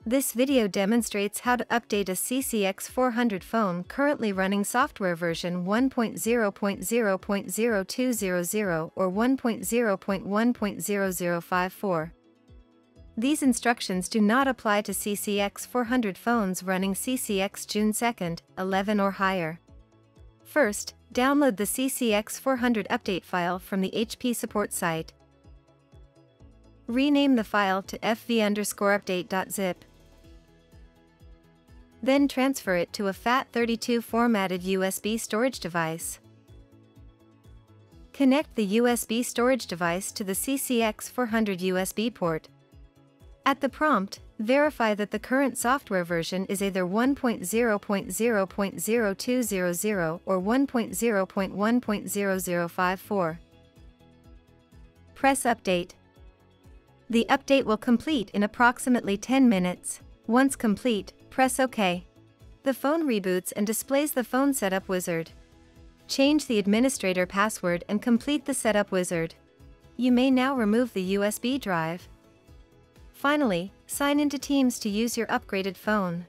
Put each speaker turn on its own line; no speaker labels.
This video demonstrates how to update a CCX400 phone currently running software version 1.0.0.0200 or 1.0.1.0054. These instructions do not apply to CCX400 phones running CCX June 2nd, 11 or higher. First, download the CCX400 update file from the HP support site. Rename the file to fv_update.zip. Then transfer it to a FAT32 formatted USB storage device. Connect the USB storage device to the CCX400 USB port. At the prompt, verify that the current software version is either 1.0.0.0200 or 1.0.1.0054. Press Update. The update will complete in approximately 10 minutes. Once complete, press OK. The phone reboots and displays the phone setup wizard. Change the administrator password and complete the setup wizard. You may now remove the USB drive. Finally, sign into Teams to use your upgraded phone.